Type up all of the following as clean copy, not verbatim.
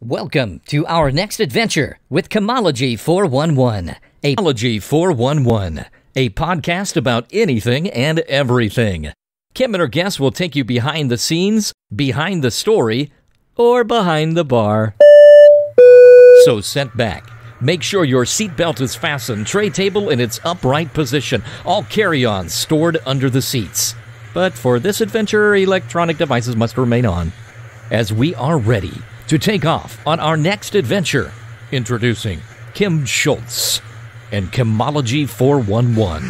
Welcome to our next adventure with Chemology 411. Chemology 411, a podcast about anything and everything. Kim and her guests will take you behind the scenes, behind the story, or behind the bar. So sit back. Make sure your seatbelt is fastened, tray table in its upright position, all carry-ons stored under the seats. But for this adventure, electronic devices must remain on. As we are ready to take off on our next adventure, introducing Kim Schultz and Chemology 411.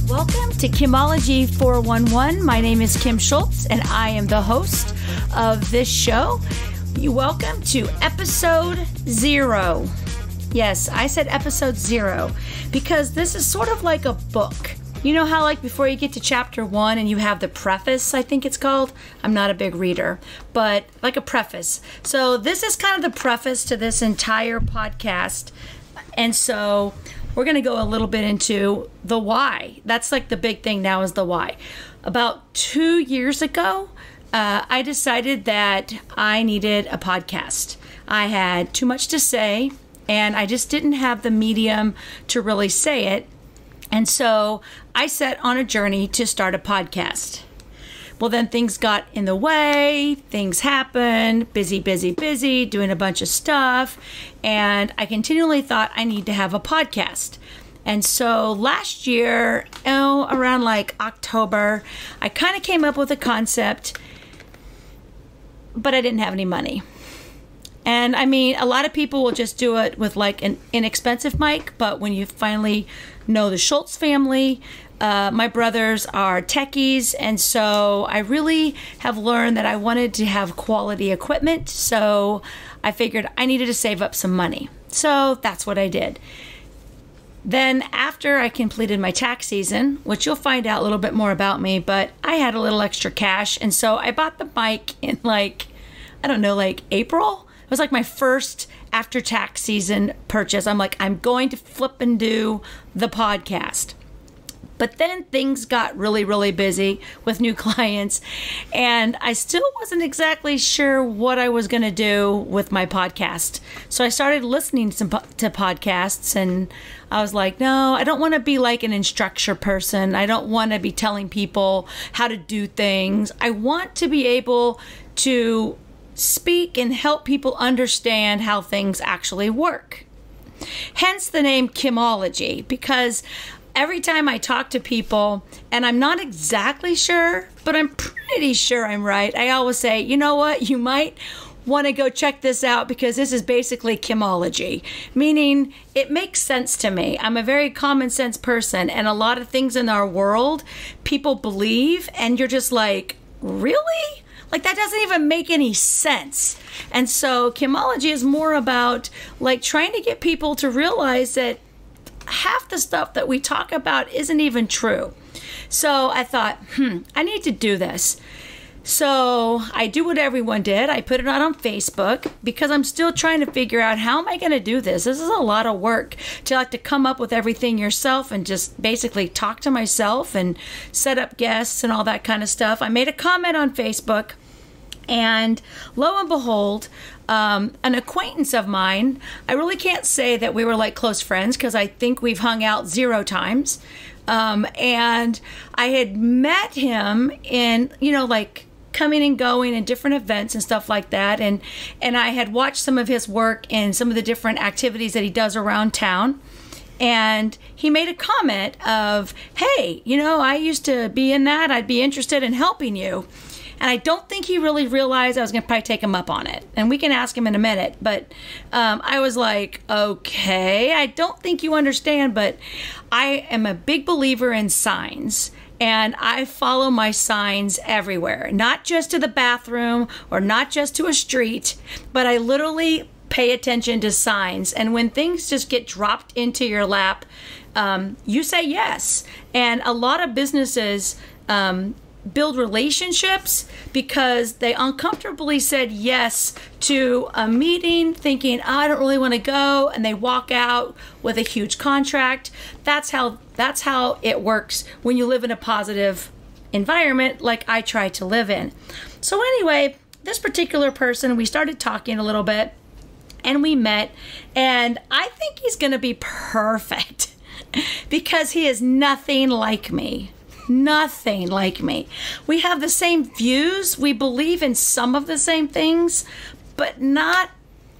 Welcome to Chemology 411. My name is Kim Schultz, and I am the host of this show. Welcome to episode 0. Yes, I said episode 0 because this is sort of like a book. You know how like before you get to chapter 1 and you have the preface, I think it's called? I'm not a big reader, but like a preface. So this is kind of the preface to this entire podcast. And so we're going to go a little bit into the why. That's like the big thing now is the why. About 2 years ago, I decided that I needed a podcast. I had too much to say, and I just didn't have the medium to really say it. And so I set on a journey to start a podcast. Well, then things got in the way, things happened, busy, doing a bunch of stuff. And I continually thought I need to have a podcast. And so last year, around like October, I kind of came up with a concept, but I didn't have any money. And I mean, a lot of people will just do it with like an inexpensive mic, but when you finally know the Schultz family, my brothers are techies, and so I really have learned that I wanted to have quality equipment, so I figured I needed to save up some money. So that's what I did. Then after I completed my tax season, which you'll find out a little bit more about me, but I had a little extra cash, and so I bought the mic in like April. It was like my first after tax season purchase. I'm like, I'm going to flip and do the podcast. But then things got really busy with new clients, and I still wasn't exactly sure what I was going to do with my podcast. So I started listening to podcasts, and I was like, no, I don't want to be like an instructor person. I don't want to be telling people how to do things. I want to be able to speak and help people understand how things actually work. Hence the name Chemology, because every time I talk to people, and I'm not exactly sure, but I'm pretty sure I'm right, I always say, you know what, you might want to go check this out because this is basically Chemology, meaning it makes sense to me. I'm a very common sense person, and a lot of things in our world people believe, and you're just like, really? Like, that doesn't even make any sense. And so Chemology is more about like trying to get people to realize that half the stuff that we talk about isn't even true. So I thought, I need to do this. So I do what everyone did. I put it out on Facebook because I'm still trying to figure out how am I going to do this. This is a lot of work to like to come up with everything yourself and just basically talk to myself and set up guests and all that kind of stuff. I made a comment on Facebook, and lo and behold, an acquaintance of mine, I really can't say that we were like close friends because I think we've hung out 0 times. And I had met him in, like coming and going in different events and stuff like that. And I had watched some of his work and some of the different activities that he does around town. And he made a comment of, hey, I used to be in that. I'd be interested in helping you. And I don't think he really realized I was going to probably take him up on it. And we can ask him in a minute. But I was like, okay, I don't think you understand, but I am a big believer in signs. And I follow my signs everywhere, not just to the bathroom or not just to a street, but I literally pay attention to signs. And when things just get dropped into your lap, you say yes. And a lot of businesses build relationships because they uncomfortably said yes to a meeting thinking, oh, I don't really want to go, and they walk out with a huge contract. That's how it works when you live in a positive environment like I try to live in. So anyway, this particular person, we started talking a little bit and we met, and I think he's going to be perfect because he is nothing like me. Nothing like me. We have the same views. We believe in some of the same things, but not.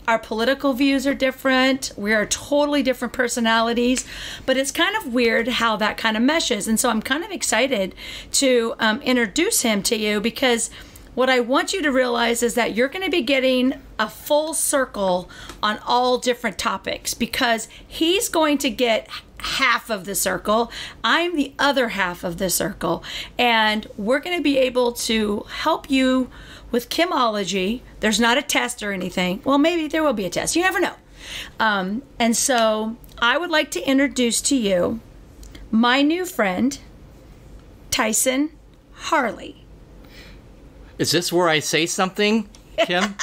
Our political views are different. We are totally different personalities, but it's kind of weird how that kind of meshes. And so I'm kind of excited to introduce him to you, because what I want you to realize is that you're going to be getting a full circle on all different topics, because he's going to get half of the circle. I'm the other half of the circle. And we're going to be able to help you with chemology. There's not a test or anything. Well, maybe there will be a test. You never know. And so I would like to introduce to you my new friend, Tyson Harley. Is this where I say something, Kim?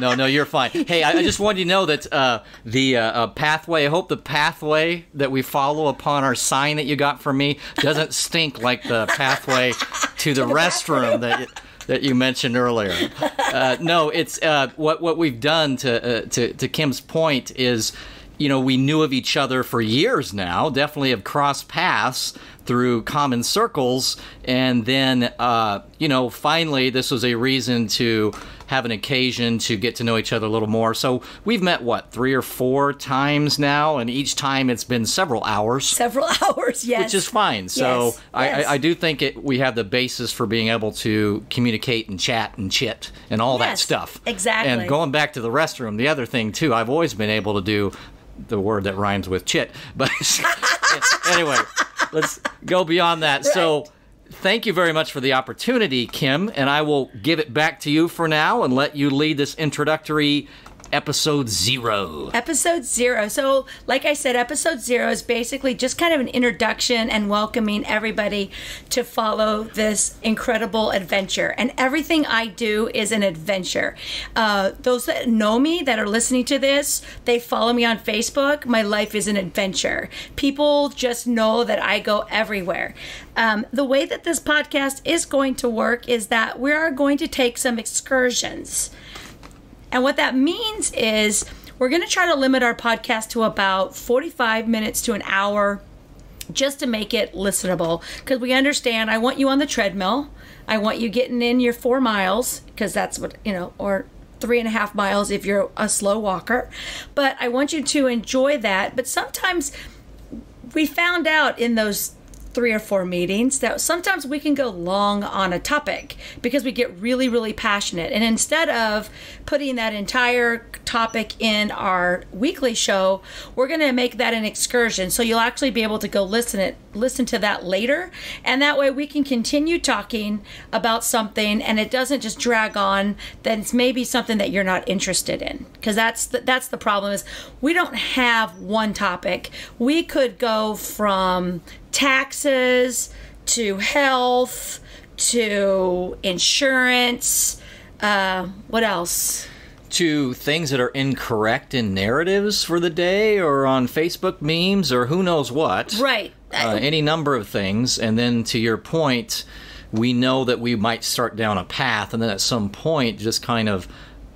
No, you're fine. Hey, I just wanted you to know that the pathway, I hope the pathway that we follow upon our sign that you got from me doesn't stink like the pathway to the restroom that you mentioned earlier. No, it's what we've done to Kim's point is, we knew of each other for years now, definitely have crossed paths through common circles, and then, finally this was a reason to have an occasion to get to know each other a little more. So we've met, 3 or 4 times now, and each time it's been several hours. Several hours, yes. Which is fine. So yes, yes. I do think we have the basis for being able to communicate and chat and chit and all that stuff. Exactly. And going back to the restroom, the other thing, too, I've always been able to do the word that rhymes with chit. But anyway, let's go beyond that. Right. So thank you very much for the opportunity, Kim, and I will give it back to you for now and let you lead this introductory episode 0. Episode 0. So, like I said, episode 0 is basically just kind of an introduction and welcoming everybody to follow this incredible adventure. And everything I do is an adventure. Those that know me, that are listening to this, they follow me on Facebook. My life is an adventure. People just know that I go everywhere. The way that this podcast is going to work is that we are going to take some excursions. And what that means is we're going to try to limit our podcast to about 45 minutes to an hour, just to make it listenable. Because we understand, I want you on the treadmill. I want you getting in your 4 miles, because that's what, or 3.5 miles if you're a slow walker. But I want you to enjoy that. But sometimes we found out in those 3 or 4 meetings that sometimes we can go long on a topic because we get really, really passionate. And instead of putting that entire topic in our weekly show, we're going to make that an excursion. So you'll actually be able to go listen to that later. And that way we can continue talking about something and it doesn't just drag on. Then it's maybe something that you're not interested in. Because that's the problem, is we don't have one topic. We could go from taxes to health to insurance. What else? To things that are incorrect in narratives for the day, or on Facebook memes, or who knows what. Right. Any number of things. And then to your point, we know that we might start down a path, and then at some point just kind of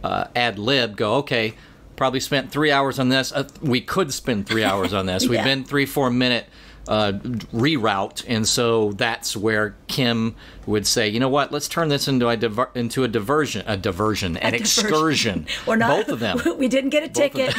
ad lib, go, okay, probably spent 3 hours on this. We could spend 3 hours on this. We've been 3-4 minute reroute, and so that's where Kim would say, you know what, let's turn this into a diversion, an excursion. We're not, both of them. We didn't get a ticket.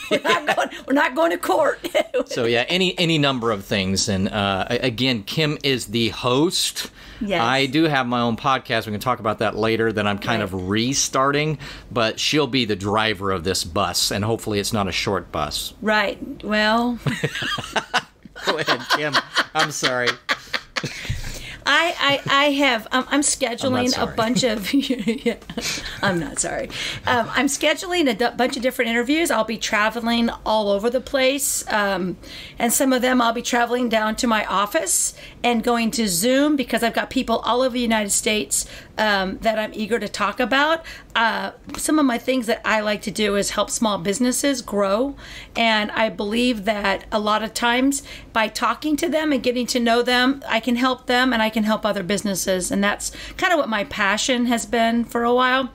We're not going to court. So yeah, any number of things. And again, Kim is the host. Yes. I do have my own podcast. We can talk about that later. That I'm kind of restarting, but she'll be the driver of this bus, and hopefully it's not a short bus. Right. Well. Go ahead, Kim. I'm sorry. I'm scheduling a bunch of, I'm not sorry. I'm scheduling a bunch of different interviews. I'll be traveling all over the place. And some of them I'll be traveling down to my office and going to Zoom, because I've got people all over the United States that I'm eager to talk about. Some of my things that I like to do is help small businesses grow. And I believe that a lot of times by talking to them and getting to know them, I can help them and I can can help other businesses. And that's kind of what my passion has been for a while.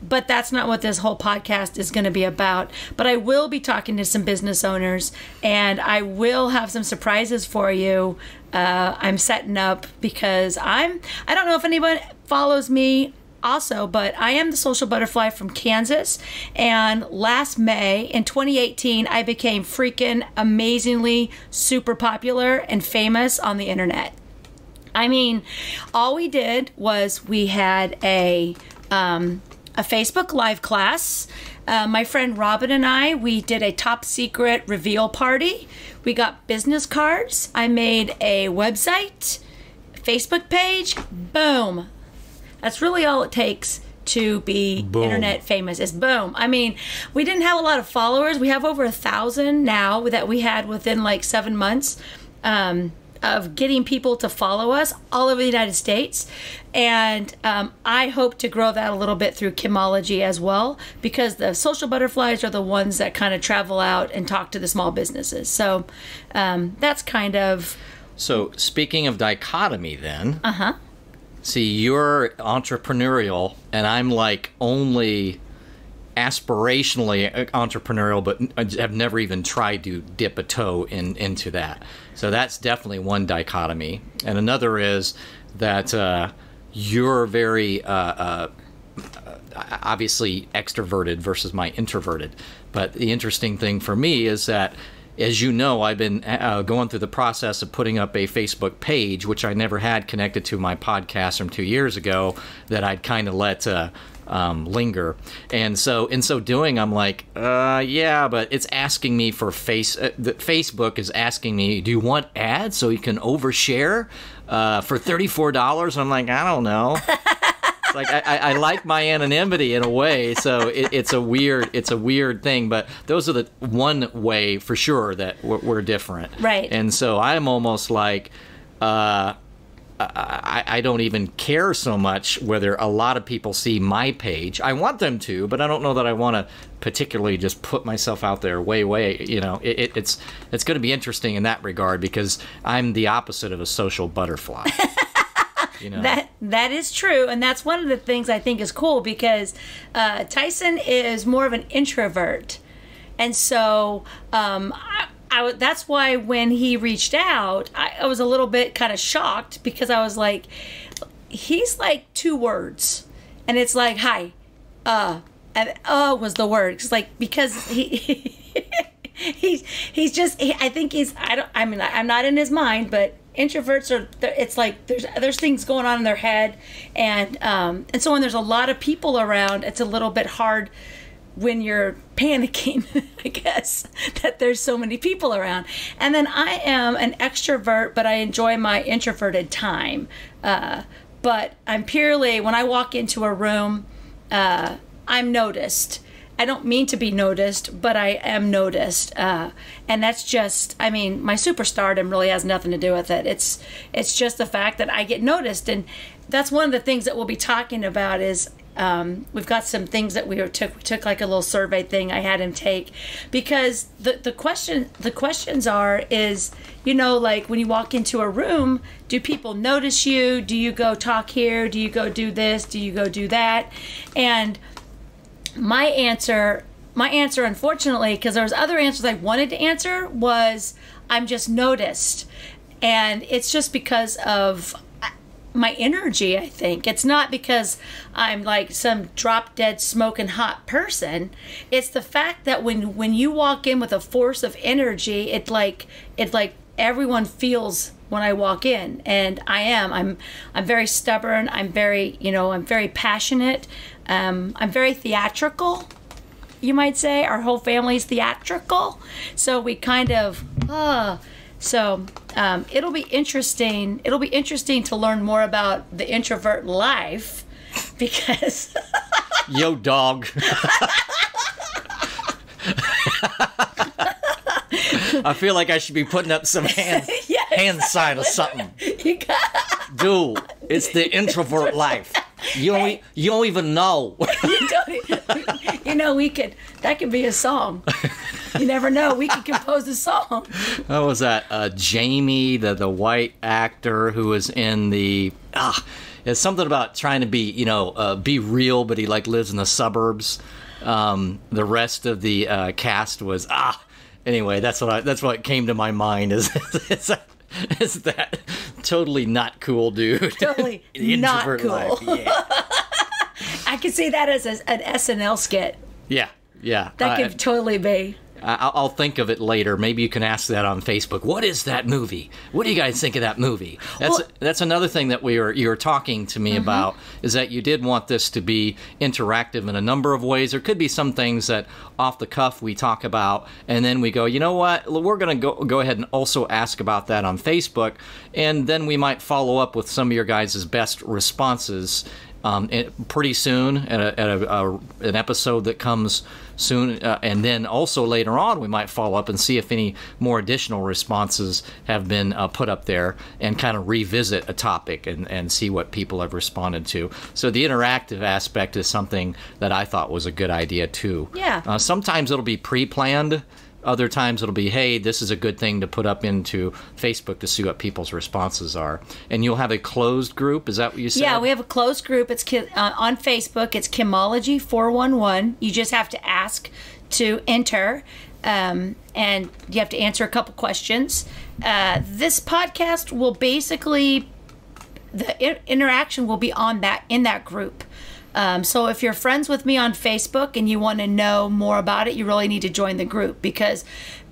But that's not what this whole podcast is going to be about. But I will be talking to some business owners, and I will have some surprises for you. I'm setting up because I don't know if anyone follows me also, but I am the social butterfly from Kansas. And last May in 2018, I became freaking amazingly super popular and famous on the internet. I mean, all we did was we had a Facebook Live class. My friend Robin and I, we did a top secret reveal party. We got business cards. I made a website, Facebook page. Boom. That's really all it takes to be internet famous is boom. I mean, we didn't have a lot of followers. We have over 1,000 now that we had within like 7 months. Of getting people to follow us all over the United States. And I hope to grow that a little bit through Kimology as well, because the social butterflies are the ones that kind of travel out and talk to the small businesses. So that's kind of... So speaking of dichotomy then, see, you're entrepreneurial and I'm like only aspirationally entrepreneurial, but I have never even tried to dip a toe into that. So that's definitely one dichotomy. And another is that you're very obviously extroverted versus my introverted. But the interesting thing for me is that, as you know, I've been going through the process of putting up a Facebook page, which I never had connected to my podcast from 2 years ago, that I'd kind of let linger. And so in so doing, I'm like, yeah, but it's asking me for Facebook is asking me, do you want ads so you can overshare for $34? I'm like, I don't know. It's like I like my anonymity in a way, so it's a weird thing. But those are the one way for sure that we're different, right? And so I'm almost like, I don't even care so much whether a lot of people see my page. I want them to, but I don't know that I want to particularly just put myself out there way. You know, it's going to be interesting in that regard because I'm the opposite of a social butterfly. You know? That is true, and that's one of the things I think is cool because Tyson is more of an introvert, and so that's why when he reached out, I was a little bit kind of shocked because I was like, he's like 2 words, and it's like hi, and was the word. It's like because he's just I think I'm not in his mind, but introverts are, it's like there's things going on in their head, and so when there's a lot of people around, it's a little bit hard when you're panicking, I guess, that there's so many people around. And then I am an extrovert, but I enjoy my introverted time. But I'm purely, when I walk into a room, I'm noticed. I don't mean to be noticed, but I am noticed. And that's just, I mean, my superstardom really has nothing to do with it. It's just the fact that I get noticed. And that's one of the things that we'll be talking about is we've got some things that we took like a little survey thing I had him take, because the questions is, you know, like when you walk into a room, do people notice you? Do you go talk here? Do you go do this? Do you go do that? And my answer, unfortunately, because there was other answers I wanted to answer, was I'm just noticed. And it's just because of my energy, I think. It's not because I'm like some drop dead smoking hot person. It's the fact that when you walk in with a force of energy, it like everyone feels when I walk in. And I'm very stubborn. I'm very passionate. I'm very theatrical, you might say. Our whole family's theatrical. So we kind of it'll be interesting. It'll be interesting to learn more about the introvert life, because yo dog. I feel like I should be putting up some hand sign or something. Dude, it's the introvert life. You don't even know. You know, that could be a song. You never know. We could compose a song. What was that? Jamie, the white actor who was in the... it's something about trying to be, be real, but he like lives in the suburbs. The rest of the cast was... Anyway, that's what came to my mind is that totally not cool dude. Totally not cool. Life. Yeah. I could see that as an SNL skit. Yeah. That could totally be. I'll think of it later. Maybe you can ask that on Facebook. What is that movie? What do you guys think of that movie? That's another thing that you were talking to me about, is that you did want this to be interactive in a number of ways. There could be some things that off the cuff we talk about, and then we go, you know what? We're going to go ahead and also ask about that on Facebook, and then we might follow up with some of your guys' best responses pretty soon at an episode that comes soon, and then also later on we might follow up and see if any more additional responses have been put up there, and kind of revisit a topic and see what people have responded to. So the interactive aspect is something that I thought was a good idea too. Yeah. Sometimes it'll be pre-planned. Other times it'll be, hey, this is a good thing to put up into Facebook to see what people's responses are. And you'll have a closed group, is that what you said? Yeah, we have a closed group. It's on Facebook. It's Kimology 411. You just have to ask to enter, and you have to answer a couple questions. This podcast will basically, the interaction will be in that group. So if you're friends with me on Facebook and you want to know more about it, you really need to join the group, because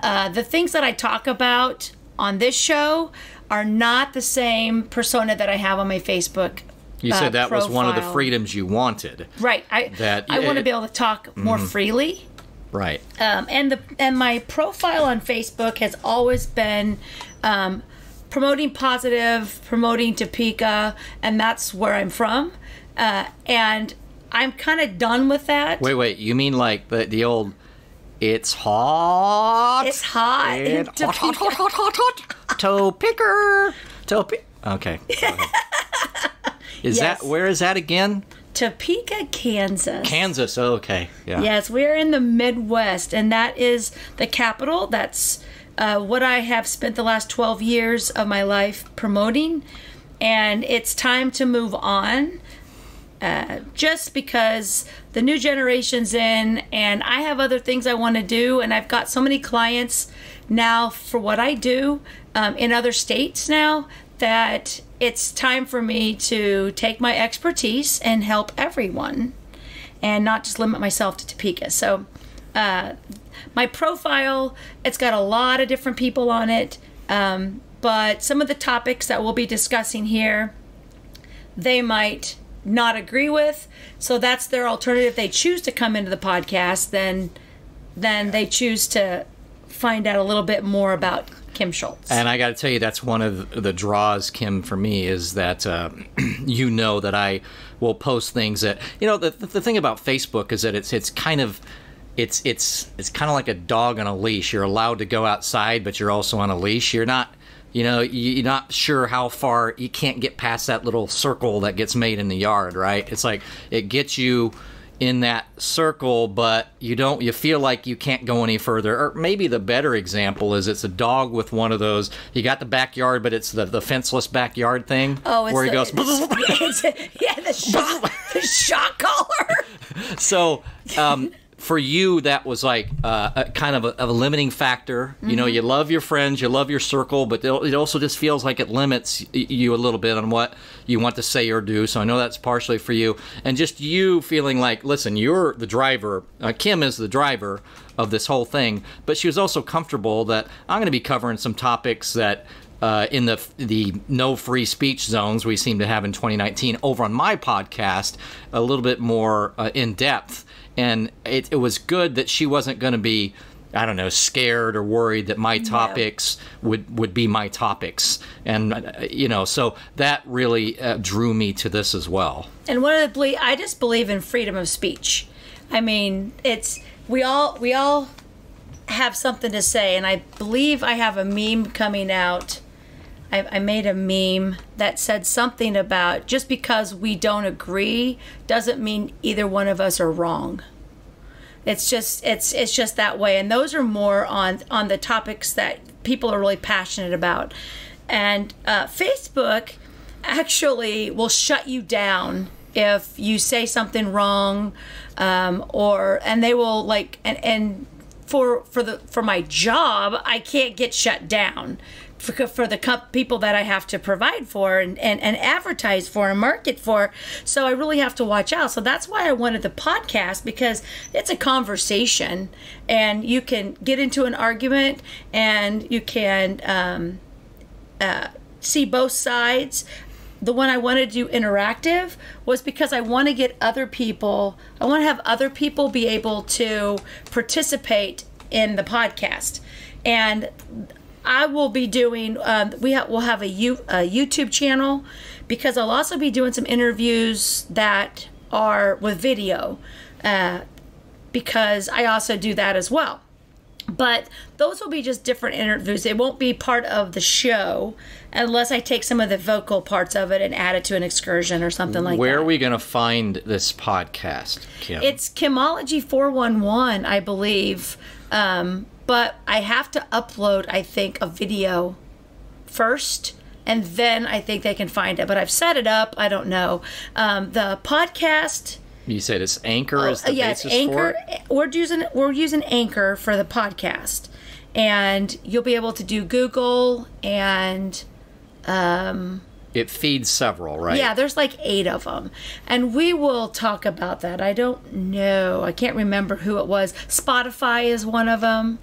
the things that I talk about on this show are not the same persona that I have on my Facebook. You said that profile. was one of the freedoms you wanted. Right. I want to be able to talk more freely. Right. And my profile on Facebook has always been promoting positive, promoting Topeka, and that's where I'm from. And I'm kind of done with that. Wait. You mean like the old, it's hot. It's hot. Hot. Topeka. Okay. Where is that again? Topeka, Kansas. Kansas. Oh, okay. Yeah. Yes, we're in the Midwest, and that is the capital. That's what I have spent the last 12 years of my life promoting. And it's time to move on. Just because the new generation's in, and I have other things I want to do, and I've got so many clients now for what I do in other states now, that it's time for me to take my expertise and help everyone and not just limit myself to Topeka. So my profile, it's got a lot of different people on it, but some of the topics that we'll be discussing here, they might not agree with, so that's their alternative. If they choose to come into the podcast, then they choose to find out a little bit more about Kim Schultz. And I got to tell you, that's one of the draws, Kim, for me, is that that I will post things that, the thing about Facebook is that it's kind of like a dog on a leash. You're allowed to go outside, but you're also on a leash. You're not you're not sure how far. You can't get past that little circle that gets made in the yard, right? It's like it gets you in that circle, but you feel like you can't go any further. Or maybe the better example is it's a dog with one of those, you got the backyard, but it's the fenceless backyard thing. Oh, where he goes. The shot collar. So, for you, that was like a kind of a limiting factor. Mm-hmm. You love your friends, you love your circle, but it also just feels like it limits you a little bit on what you want to say or do. So I know that's partially for you. And just you feeling like, listen, you're the driver. Kim is the driver of this whole thing. But she was also comfortable that I'm going to be covering some topics that in the no free speech zones we seem to have in 2019 over on my podcast, a little bit more in depth. And it was good that she wasn't going to be, I don't know, scared or worried that my topics would be my topics. And, so that really drew me to this as well. And I just believe in freedom of speech. I mean, we all have something to say. And I believe I have a meme coming out. I made a meme that said something about just because we don't agree doesn't mean either one of us are wrong. It's just that way, and those are more on the topics that people are really passionate about. And Facebook actually will shut you down if you say something wrong, and they will and for my job, I can't get shut down for the people that I have to provide for and advertise for and market for. So I really have to watch out. So that's why I wanted the podcast, because it's a conversation and you can get into an argument and you can see both sides. The one I wanted to do interactive was because I want to get other people, I want to have other people be able to participate in the podcast. And I will be doing, we'll have a YouTube channel, because I'll also be doing some interviews that are with video, because I also do that as well. But those will be just different interviews. It won't be part of the show unless I take some of the vocal parts of it and add it to an excursion or something like that. Where are we going to find this podcast, Kim? It's Kimology 411, I believe. But I have to upload, I think, a video first, and then I think they can find it. But I've set it up. I don't know. The podcast... You said it's Anchor is the basis Anchor. for it? We're using Anchor for the podcast, and you'll be able to do Google and it feeds several, right? Yeah, there's like 8 of them, and we will talk about that. I don't know. I can't remember who it was. Spotify is one of them.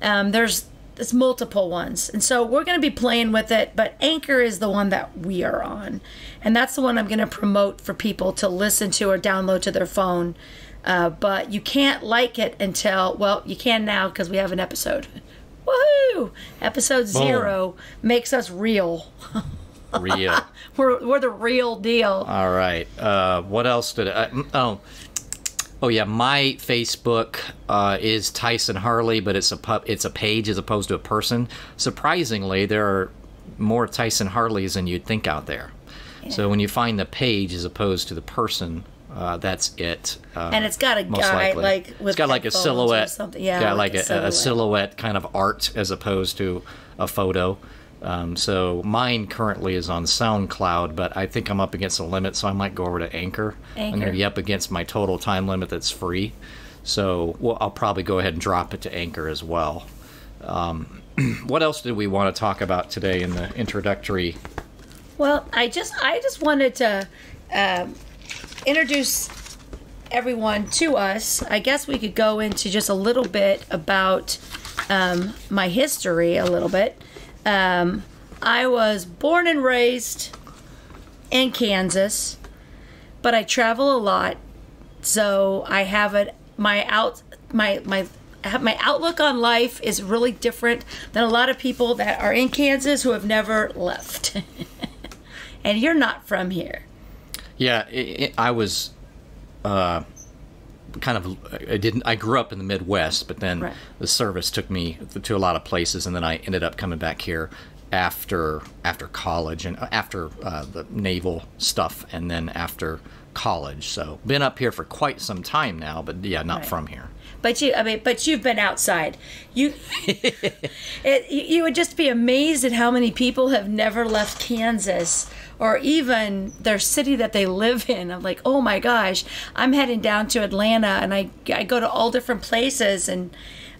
There's multiple ones, and so we're going to be playing with it, but Anchor is the one that we are on, and that's the one I'm going to promote for people to listen to or download to their phone. But you can't like it until, well, you can now because we have an episode. Woohoo! Episode 0 makes us real. Real. We're the real deal. All right. What else did I... Oh yeah, my Facebook is Tyson Harley, but it's a page as opposed to a person. Surprisingly, there are more Tyson Harleys than you'd think out there. Yeah. So when you find the page as opposed to the person, that's it. And it's got a guy like with it's got like a silhouette, something. Yeah, got like a silhouette kind of art as opposed to a photo. So mine currently is on SoundCloud, but I think I'm up against a limit, so I might go over to Anchor. I'm going to be up against my total time limit that's free. So I'll probably go ahead and drop it to Anchor as well. What else did we want to talk about today in the introductory? Well, I just wanted to introduce everyone to us. I guess we could go into just a little bit about my history a little bit. I was born and raised in Kansas, but I travel a lot, so I have it. My outlook on life is really different than a lot of people that are in Kansas who have never left. And you're not from here. Yeah, I was I grew up in the Midwest, but then the service took me to a lot of places, and then I ended up coming back here after college and after the naval stuff, and then after college. So been up here for quite some time now, but yeah, not from here. But you've been outside. You would just be amazed at how many people have never left Kansas or even their city that they live in. I'm like, oh my gosh, I'm heading down to Atlanta, and I go to all different places, and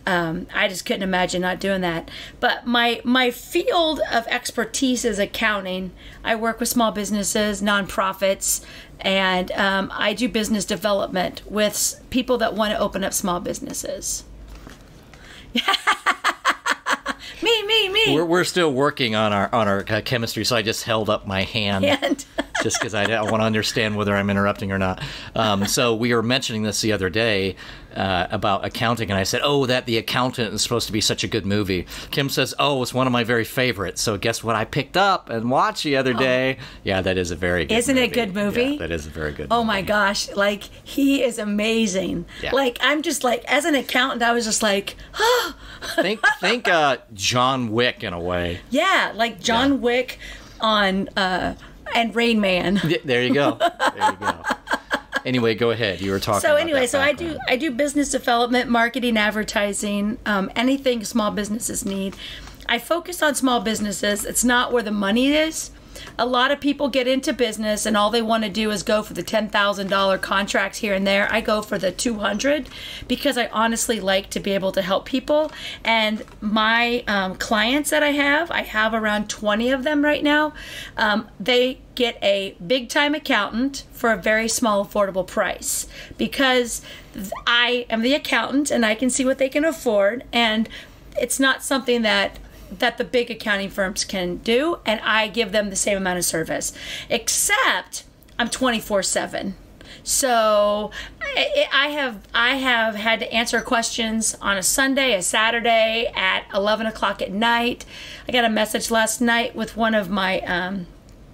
I just couldn't imagine not doing that. But my field of expertise is accounting. I work with small businesses, nonprofits, and I do business development with people that want to open up small businesses. Me. We're still working on our chemistry, so I just held up my hand. Just because I want to understand whether I'm interrupting or not. So we were mentioning this the other day about accounting, and I said, oh, that The Accountant is supposed to be such a good movie. Kim says, oh, it's one of my very favorites. So guess what I picked up and watched the other day? Yeah, that is a very good movie. Isn't it a good movie? Yeah, that is a very good movie. Oh my gosh, like, he is amazing. Yeah. Like, I'm just like, as an accountant, I was just like, oh. Think John Wick in a way. Yeah, like John Wick on... and Rain Man. There you go. Anyway, go ahead. You were talking. So about anyway, that so background. I do business development, marketing, advertising, anything small businesses need. I focus on small businesses. It's not where the money is. A lot of people get into business and all they want to do is go for the $10,000 contracts here and there. I go for the 200 because I honestly like to be able to help people. And my clients that I have around 20 of them right now. They get a big time accountant for a very small affordable price because I am the accountant and I can see what they can afford, and it's not something that the big accounting firms can do, and I give them the same amount of service, except I'm 24/7. So I have had to answer questions on a Sunday, a Saturday at 11 o'clock at night. I got a message last night with one of my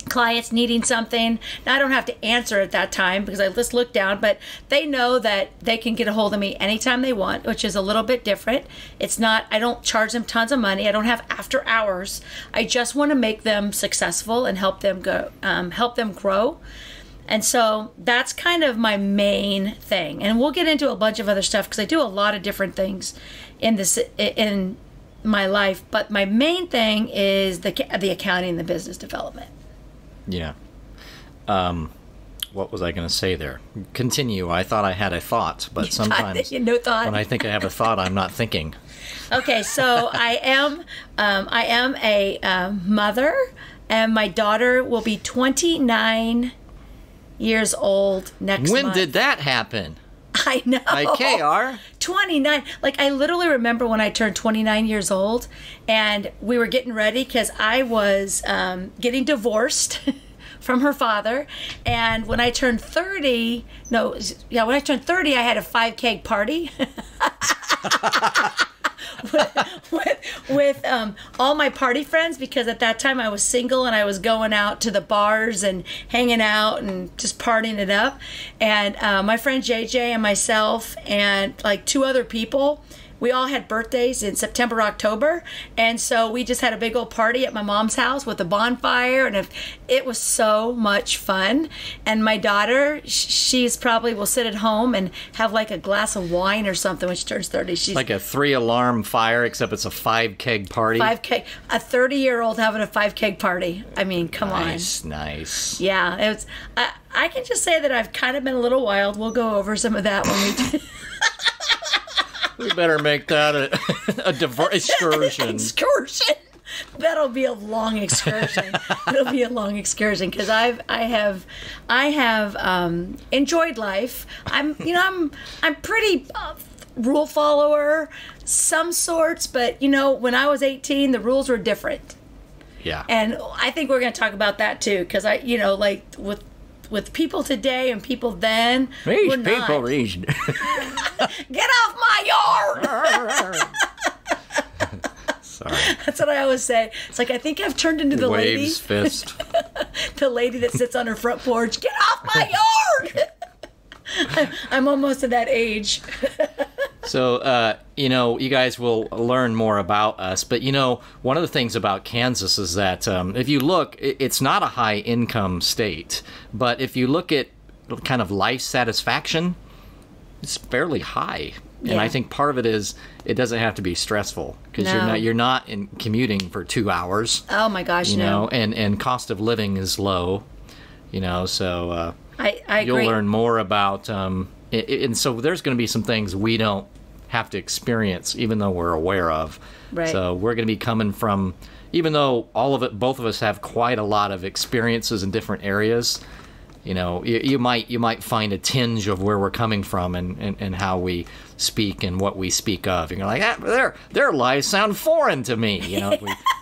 clients needing something. Now I don't have to answer at that time because I just look down, but they know that they can get a hold of me anytime they want, which is a little bit different. It's not, I don't charge them tons of money. I don't have after hours. I just want to make them successful and help them grow. And so that's kind of my main thing. And we'll get into a bunch of other stuff because I do a lot of different things in my life, but my main thing is the accounting and the business development. Yeah. What was I going to say there? Continue. I thought I had a thought, but sometimes no thought. when I think I have a thought, I'm not thinking. Okay, so I am a mother, and my daughter will be 29 years old next month. When did that happen? I know. IKR? 29. Like, I literally remember when I turned 29 years old and we were getting ready because I was getting divorced from her father. And when I turned 30, when I turned 30, I had a 5K party. with all my party friends, because at that time I was single and I was going out to the bars and hanging out and just partying it up. And my friend JJ and myself and like 2 other people, we all had birthdays in September, October, and so we just had a big old party at my mom's house with a bonfire, and it was so much fun. And my daughter, she's probably will sit at home and have like a glass of wine or something when she turns 30. She's like a 3-alarm fire, except it's a 5-keg party. 5 keg, a 30-year-old having a 5 keg party. I mean, come on. Nice. Yeah, it's. I can just say that I've kind of been a little wild. We'll go over some of that when we. We better make that a excursion. Excursion. That'll be a long excursion. It'll be a long excursion because I have enjoyed life. I'm pretty rule follower, some sorts, but when I was 18, the rules were different. Yeah. And I think we're going to talk about that too, because like with people today and people then, these we're people, not. Get off my yard! Sorry. That's what I always say. It's like, I think I've turned into the lady. Waves fist. The lady that sits on her front porch. Get off my yard! I'm almost at that age. So, you guys will learn more about us. But, one of the things about Kansas is that if you look, it's not a high-income state. But if you look at kind of life satisfaction, it's fairly high. Yeah. And I think part of it is it doesn't have to be stressful because you're not in commuting for 2 hours. Oh, my gosh, no. And cost of living is low, so I you'll agree. learn more about and so there's going to be some things we don't have to experience, even though we're aware of. Right. So we're going to be coming from, even though both of us have quite a lot of experiences in different areas. You might find a tinge of where we're coming from and how we speak and what we speak of. And you're like, their lives sound foreign to me.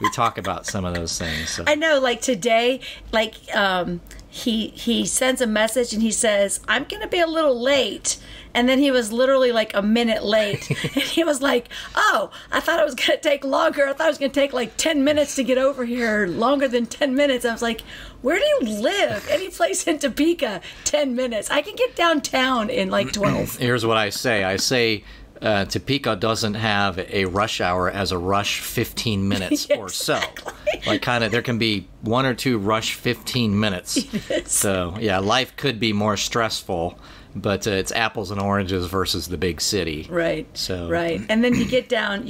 We talk about some of those things. So. I know, like today, he sends a message and he says, I'm going to be a little late. And then he was literally like a minute late. And he was like, oh, I thought it was going to take longer. I thought it was going to take like 10 minutes to get over here, longer than 10 minutes. I was like, where do you live? Any place in Topeka, 10 minutes. I can get downtown in like 12. Here's what I say. Topeka doesn't have a rush hour as a rush 15 minutes or so. Like there can be 1 or 2 rush 15 minutes. So yeah, life could be more stressful, but it's apples and oranges versus the big city. Right. So right, and then you get down.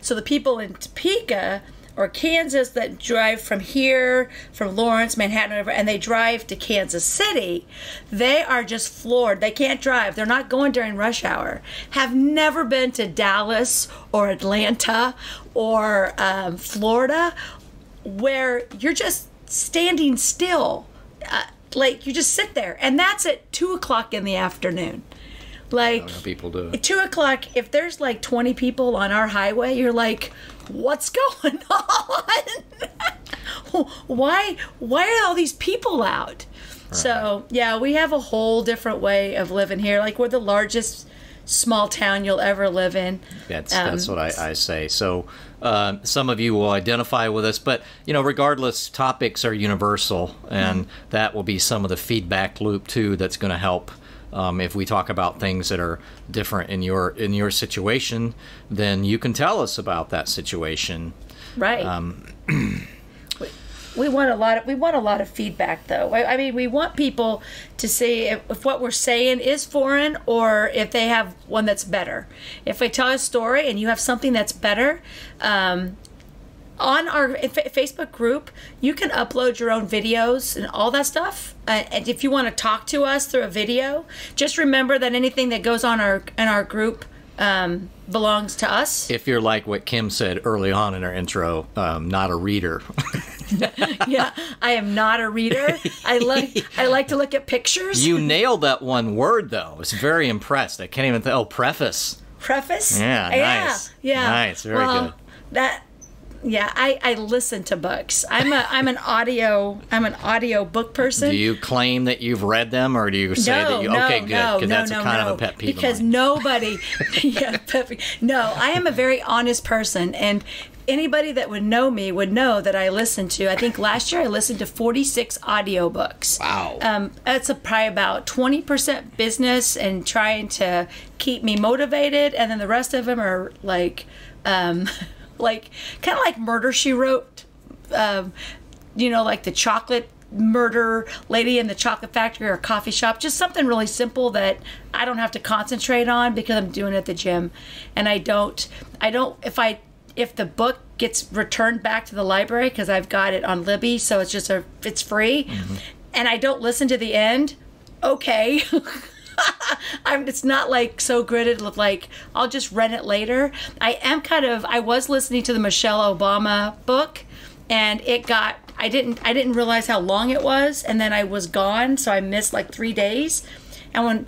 So the people in Topeka or Kansas that drive from here, from Lawrence, Manhattan, whatever, and they drive to Kansas City, they are just floored. They can't drive. They're not going during rush hour. Have never been to Dallas or Atlanta or Florida, where you're just standing still. Like, you just sit there. And that's at 2 o'clock in the afternoon. Like, people do it. At 2 o'clock, if there's like 20 people on our highway, you're like, what's going on? Why are all these people out? Right. So, yeah, we have a whole different way of living here. Like, we're the largest small town you'll ever live in. That's what I say. So some of you will identify with us, but regardless, topics are universal, and that will be some of the feedback loop too that's going to help. If we talk about things that are different in your situation, then you can tell us about that situation. Right. We want a lot of feedback, though. I mean, we want people to see if what we're saying is foreign or if they have one that's better. If I tell a story and you have something that's better, on our Facebook group, you can upload your own videos and all that stuff. And if you want to talk to us through a video, just remember that anything that goes on in our group belongs to us. If you're like what Kim said early on in our intro, not a reader. Yeah, I am not a reader. I like to look at pictures. You nailed that one word, though. I was very impressed. I can't even tell. Oh, preface. Preface? Yeah, nice. Yeah. Nice, very good. Yeah, I listen to books. I'm an audio book person. Do you claim that you've read them, or do you say that you? Okay, good, because that's kind of a pet peeve. Because nobody, yeah, no, I am a very honest person, and anybody that would know me would know that I listen to. I think last year I listened to 46 audiobooks. Wow. That's probably about 20% business and trying to keep me motivated, and then the rest of them are like kind of like Murder, She Wrote, like the chocolate murder lady in the chocolate factory or coffee shop, just something really simple that I don't have to concentrate on because I'm doing it at the gym. And if the book gets returned back to the library, because I've got it on Libby, so it's free, and I don't listen to the end, okay. It's not like so gridded with like I'll just rent it later. I was listening to the Michelle Obama book, and I didn't realize how long it was, and then I was gone, so I missed like 3 days, and when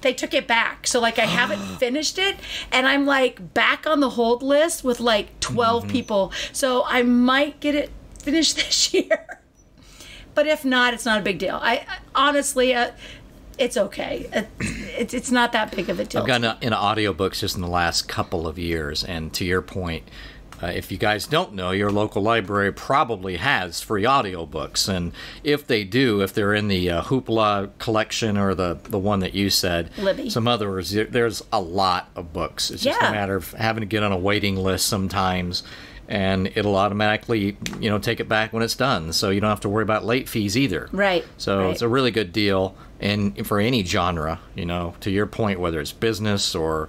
they took it back, so like I haven't finished it, and I'm like back on the hold list with like 12 people, so I might get it finished this year, but if not, it's not a big deal. I honestly it's okay. It's not that big of a deal. I've gotten into audiobooks just in the last couple of years, and to your point, if you guys don't know, your local library probably has free audiobooks, and if they do, if they're in the Hoopla collection or the one that you said, Libby. Some others, there's a lot of books. It's just a matter of having to get on a waiting list sometimes, and it'll automatically, take it back when it's done, so you don't have to worry about late fees either. Right. So It's a really good deal. And for any genre, to your point, whether it's business or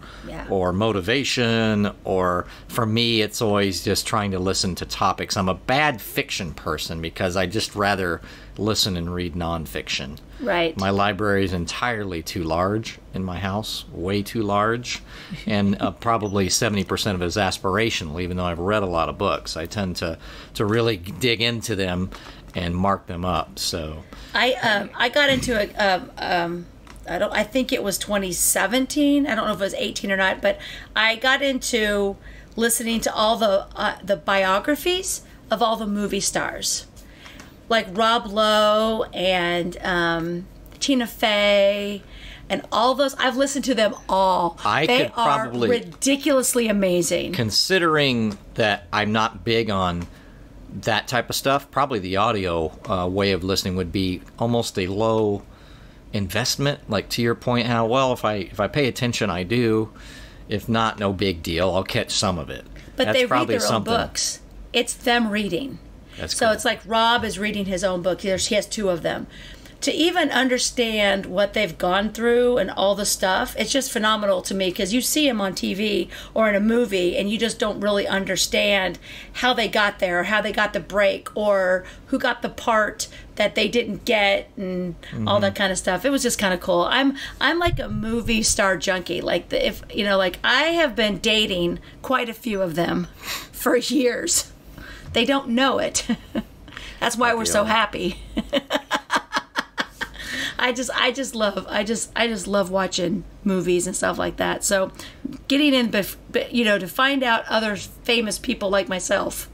motivation, or for me, it's always just trying to listen to topics. I'm a bad fiction person because I just rather listen and read nonfiction. Right. My library is entirely too large in my house, way too large, and probably 70% of it is aspirational, even though I've read a lot of books. I tend to really dig into them and mark them up. So I got into I think it was 2017. I don't know if it was 18 or not, but I got into listening to all the biographies of all the movie stars, like Rob Lowe and Tina Fey and all those. I've listened to them all. They are ridiculously amazing. Considering that I'm not big on that type of stuff, probably the audio way of listening would be almost a low investment. Like to your point, how well if I pay attention, I do. If not, no big deal. I'll catch some of it. But That's they read probably their own something. books. It's them reading. That's so cool. it's like Rob is reading his own book. He has 2 of them. To even understand what they've gone through and all the stuff, it's just phenomenal to me, because you see them on TV or in a movie and you just don't really understand how they got there, or how they got the break, or who got the part that they didn't get, and all that kind of stuff. It was just kind of cool. I'm like a movie star junkie. Like like I have been dating quite a few of them for years. They don't know it. That's why we're so happy. I just love watching movies and stuff like that. So getting in, to find out other famous people like myself.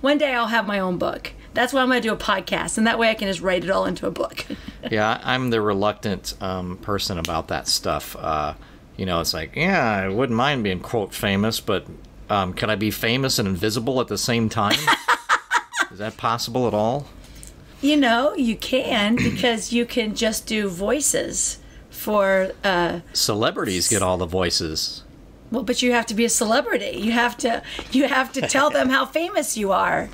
One day I'll have my own book. That's why I'm going to do a podcast, and that way I can just write it all into a book. Yeah, I'm the reluctant person about that stuff. It's like, yeah, I wouldn't mind being, quote, famous, but could I be famous and invisible at the same time? Is that possible at all? You can, because you can just do voices for... Celebrities get all the voices. Well, but you have to be a celebrity. You have to tell them how famous you are.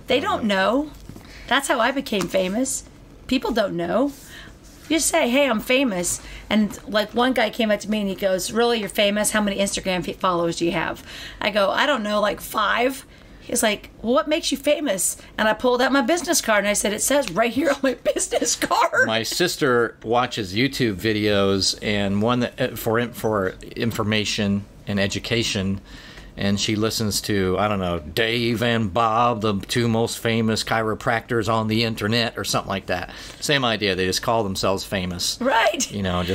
They don't know. That's how I became famous. People don't know. You just say, hey, I'm famous. And like one guy came up to me and he goes, really, you're famous? How many Instagram followers do you have? I go, I don't know, like 5. He's like, well, what makes you famous? And I pulled out my business card and I said, it says right here on my business card. My sister watches YouTube videos, and one that for information and education, and she listens to, I don't know, Dave and Bob, the 2 most famous chiropractors on the internet, or something like that. Same idea. They just call themselves famous. Right. It's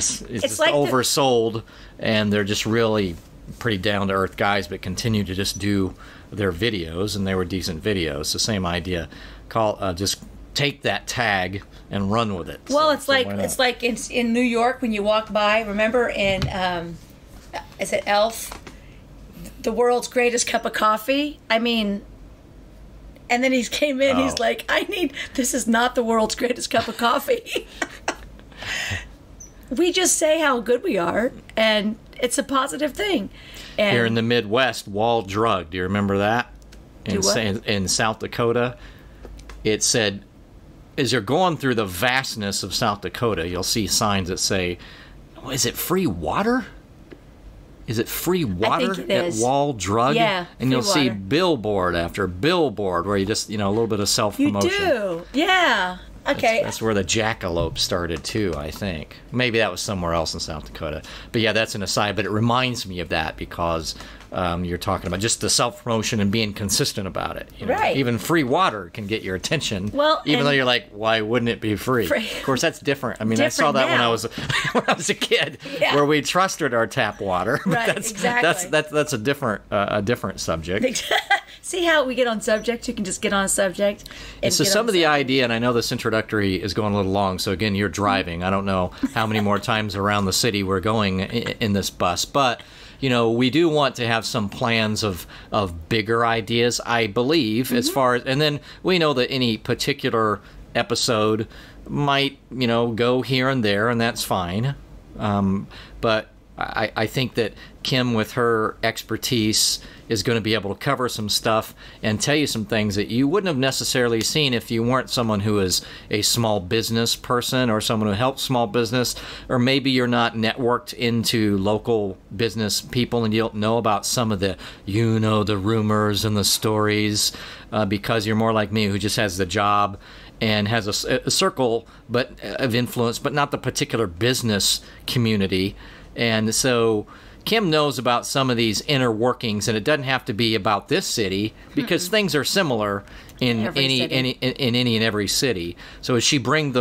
just like oversold, and they're just really pretty down-to-earth guys, but continue to just do their videos, and they were decent videos. The same idea. Just take that tag and run with it. Well, it's like in New York when you walk by. Remember in is it Elf? The world's greatest cup of coffee. I mean, and then he came in. He's like, this is not the world's greatest cup of coffee. We just say how good we are, and it's a positive thing. And here in the Midwest, Wall Drug. Do you remember that? In South Dakota, it said, as you're going through the vastness of South Dakota, you'll see signs that say, is it free water? Is it free water at Wall Drug? Yeah, and you'll see billboard after billboard where you just, a little bit of self-promotion. You do, yeah. Okay. That's where the jackalope started too, I think. Maybe that was somewhere else in South Dakota. But yeah, that's an aside. But it reminds me of that because you're talking about just the self-promotion and being consistent about it. Right. Even free water can get your attention. Well, even though you're like, why wouldn't it be free? Of course, that's different. I mean, I saw that when I was a kid, where we trusted our tap water. Right. Exactly. That's a different subject. See how we get on subject? You can just get on a subject. So some of the idea, and I know this introductory is going a little long, so again, you're driving. I don't know how many more times around the city we're going in this bus, but we do want to have some plans of bigger ideas, I believe, as far as, and then we know that any particular episode might, go here and there, and that's fine. But I think that Kim, with her expertise, is going to be able to cover some stuff and tell you some things that you wouldn't have necessarily seen if you weren't someone who is a small business person or someone who helps small business, or maybe you're not networked into local business people and you don't know about some of the, the rumors and the stories because you're more like me, who just has the job and has a circle of influence, but not the particular business community. And so Kim knows about some of these inner workings, and it doesn't have to be about this city because things are similar in any and every city. So as she brings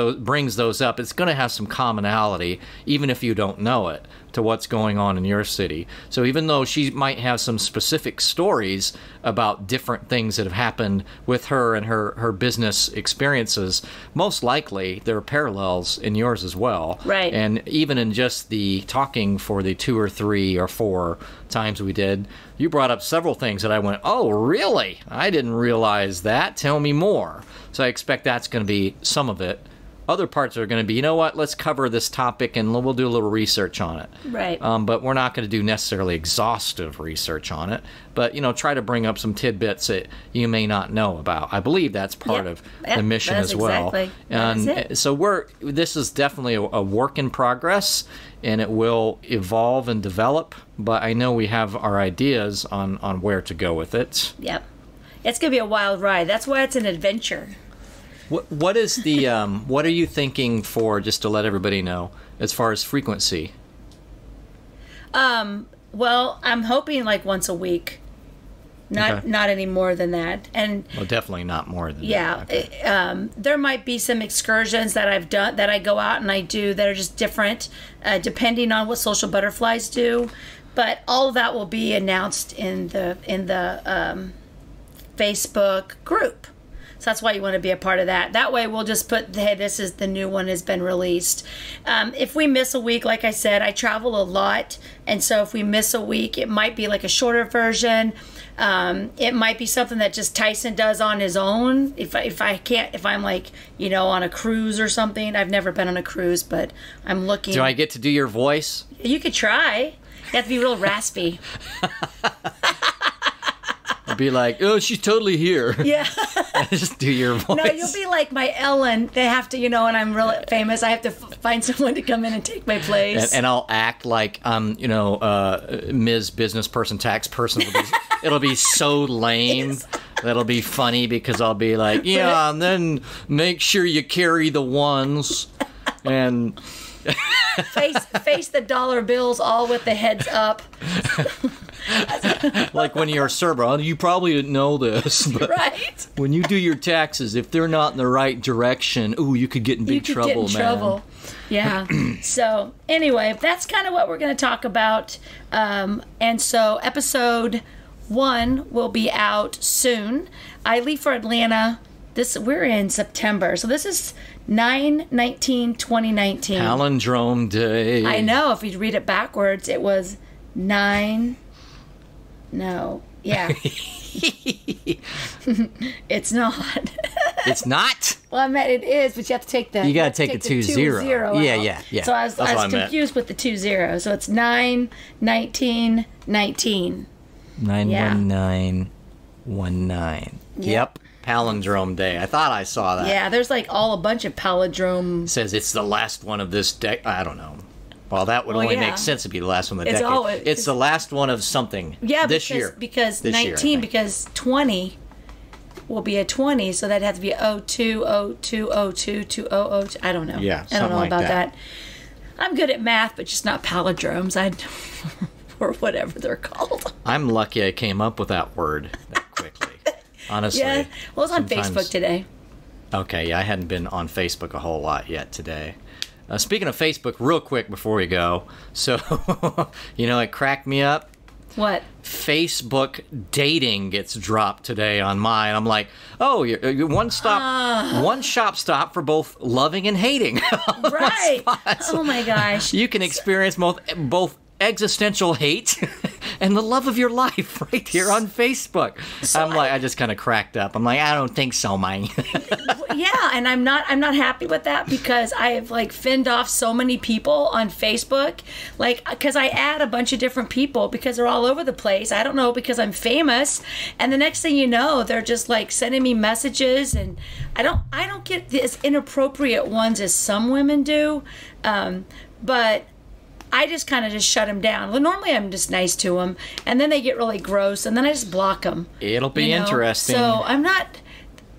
those up, it's going to have some commonality, even if you don't know it, to what's going on in your city. So even though she might have some specific stories about different things that have happened with her and her business experiences, most likely there are parallels in yours as well. Right. And even in just the talking for the 2 or 3 or 4 times we did, you brought up several things that I went, oh, really? I didn't realize that. Tell me more. So I expect that's going to be some of it other parts are going to be, you know what, let's cover this topic and we'll do a little research on it. Right. But we're not going to do necessarily exhaustive research on it. But, try to bring up some tidbits that you may not know about. I believe that's part of the mission as well. Exactly. And so this is definitely a work in progress, and it will evolve and develop. But I know we have our ideas on where to go with it. Yep. It's going to be a wild ride. That's why it's an adventure. What is the what are you thinking for, just to let everybody know, as far as frequency? Well, I'm hoping like once a week. Not any more than that. And well, definitely not more than that. Yeah. Okay. There might be some excursions that I've done, that I go out and I do, that are just different, depending on what Social Butterflies do. But all of that will be announced in the Facebook group. So that's why you want to be a part of that. That way we'll just put, hey, this is the new one has been released. If we miss a week, like I said, I travel a lot. And so if we miss a week, it might be like a shorter version. It might be something that just Tyson does on his own. If I'm like, on a cruise or something. I've never been on a cruise, but I'm looking. Do I get to do your voice? You could try. You have to be real raspy. I'll be like, oh, she's totally here. Yeah. Just do your voice. No, you'll be like my Ellen. They have to, when I'm really famous, I have to find someone to come in and take my place. And I'll act like I'm, Ms. Business Person, Tax Person. It'll be so lame. Yes. That'll be funny because I'll be like, yeah, and then make sure you carry the ones. And face the dollar bills all with the heads up. Like when you're a server, you probably didn't know this, but right. When you do your taxes, if they're not in the right direction, you could get in big trouble, man. Trouble. Yeah. So anyway, that's kind of what we're going to talk about. And so episode 1 will be out soon. I leave for Atlanta. We're in September, so this is 9/19/2019. Palindrome Day. I know. If you read it backwards, it was 9. No. Yeah. It's not. It's not? Well, I meant it is, but you have to take the... You got to take the 2-0. Yeah. So I was confused with the 2-0. So it's 9/19/19. 9/19/19. Yep. Palindrome Day. I thought I saw that. Yeah, there's like a bunch of palindrome... It says it's the last one of this decade. I don't know. Well, that would only make sense to be the last one of the decade. It's the last one of something. Yeah, this year. Because this 19, year, because 20 will be a 20, so that'd have to be 02, 02, 02, 2002. I don't know. Yeah, I don't know about that. I'm good at math, but just not palindromes. Or whatever they're called. I'm lucky I came up with that word that quickly. Honestly. Yeah. Well, it's on Facebook today. Okay, yeah, I hadn't been on Facebook a whole lot yet today. Speaking of Facebook, real quick before we go, so, it cracked me up. What? Facebook dating gets dropped today on mine. I'm like, oh, you're one shop stop for both loving and hating. Right. Oh my gosh. You can experience both existential hate and the love of your life right here on Facebook. So I just kind of cracked up. I'm like, I don't think so, man. Yeah, and I'm not happy with that because I have finned off so many people on Facebook, because I add a bunch of different people because they're all over the place. I don't know, because I'm famous, and the next thing you know, they're just sending me messages, and I don't get as inappropriate ones as some women do, but I just kind of shut them down. Well, normally I'm just nice to them, and then they get really gross, and then I just block them. It'll be interesting. So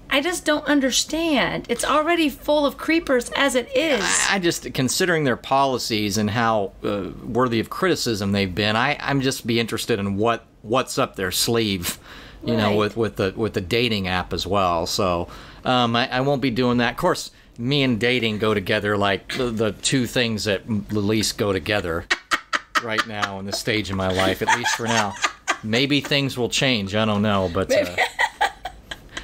I just don't understand. It's already full of creepers as it is. I just, considering their policies and how worthy of criticism they've been, I'm just be interested in what's up their sleeve, with the dating app as well. So I won't be doing that. Of course, me and dating go together like the two things that the least go together right now in this stage of my life, at least for now. Maybe things will change. I don't know, but...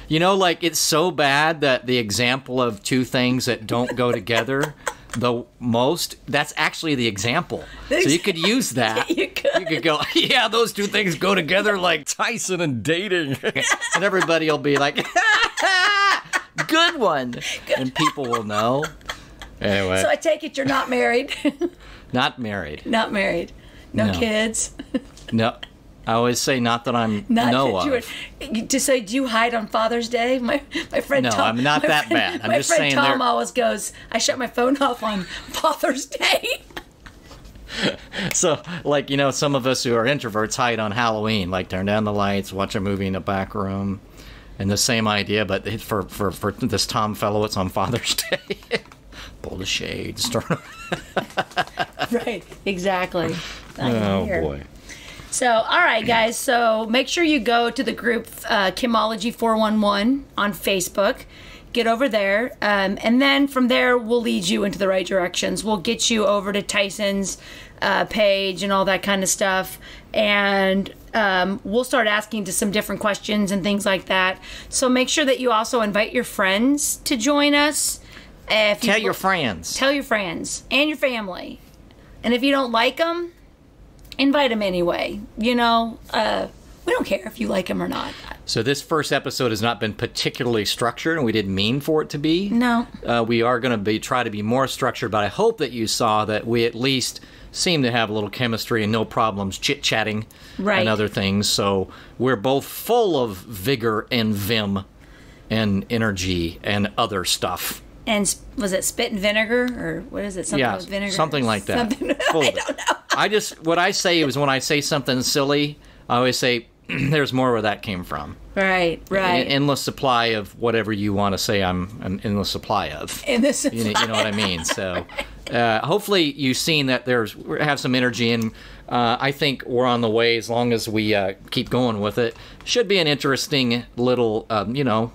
it's so bad that the example of two things that don't go together the most, that's actually the example. So you could use that. You could go, yeah, those two things go together like Tyson and dating. And everybody will be like, good one. And people will know. Anyway. So I take it you're not married. Not married. Not married. No kids. No. I always say not that I'm know of. To say, do you hide on Father's Day? My friend Tom. No, I'm not that bad. I'm just saying my friend Tom always goes, I shut my phone off on Father's Day. So, like, you know, some of us who are introverts hide on Halloween, like turn down the lights, watch a movie in the back room, and the same idea, but for this Tom fellow, it's on Father's Day. Pull the shades, turn them. Right, exactly. Oh, boy. So, all right, guys. So make sure you go to the group Kimology 411 on Facebook. Get over there. And then from there, we'll lead you into the right directions. We'll get you over to Tyson's page and all that kind of stuff. And we'll start asking to some different questions and things like that. So make sure that you also invite your friends to join us. Tell your friends. Tell your friends and your family. And if you don't like them, invite them anyway. You know, we don't care if you like them or not. So this first episode has not been particularly structured, and we didn't mean for it to be. No. We are going to try to be more structured, but I hope that you saw that we at least seem to have a little chemistry and no problems chit-chatting and other things. So we're both full of vigor and vim and energy and other stuff. And was it spit and vinegar, or what is it? Something with vinegar? Something like that. I don't know. What I say is when I say something silly, I always say, there's more where that came from. Right. An endless supply of whatever you want to say I'm an endless supply of. Endless supply. You know what I mean? So hopefully you've seen that we have some energy, and I think we're on the way as long as we keep going with it. Should be an interesting little,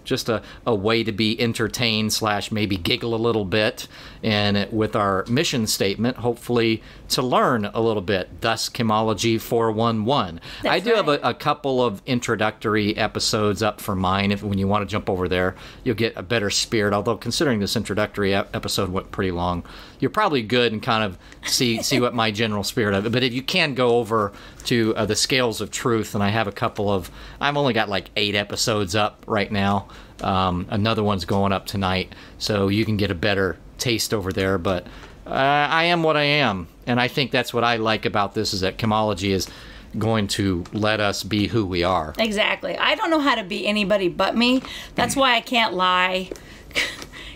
just a way to be entertained / maybe giggle a little bit. And with our mission statement, hopefully to learn a little bit. Thus, Kimology 411. I do have a couple of introductory episodes up for mine. When you want to jump over there, you'll get a better spirit. Although considering this introductory episode went pretty long, you're probably good and kind of see what my general spirit of it. But if you can go over to the Scales of Truth, and I have a couple of, I've only got like 8 episodes up right now. Another one's going up tonight, so you can get a better taste over there. But I am what I am, and I think that's what I like about this, is that Kimology is going to let us be who we are. Exactly. I don't know how to be anybody but me. That's why I can't lie,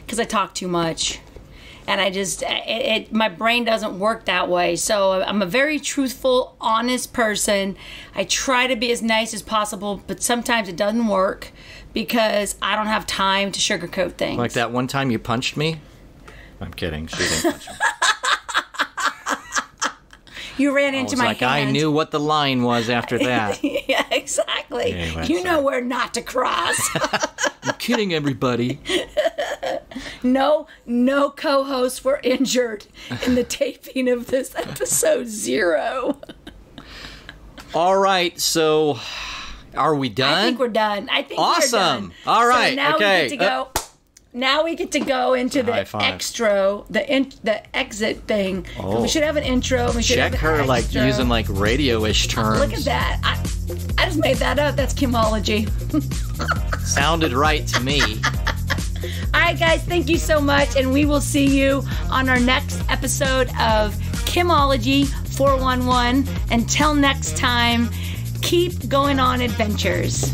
because I talk too much. And I just, my brain doesn't work that way. So I'm a very truthful, honest person. I try to be as nice as possible, but sometimes it doesn't work because I don't have time to sugarcoat things. Like that one time you punched me? I'm kidding. She didn't punch me. You ran into my hand. I knew what the line was after that. Yeah, exactly. Anyway, you know where not to cross. I'm kidding, everybody. No co-hosts were injured in the taping of this episode 0. All right, so are we done? I think we're done. I think awesome. We're done. All right. So now okay. we get to go. Now we get to go into the extra, the exit thing. Oh. We should have an intro. We should check have her extra. Like using like radio-ish terms. Look at that. I just made that up. That's Kimology. Sounded right to me. All right, guys. Thank you so much, and we will see you on our next episode of Kimology 411. Until next time, keep going on adventures.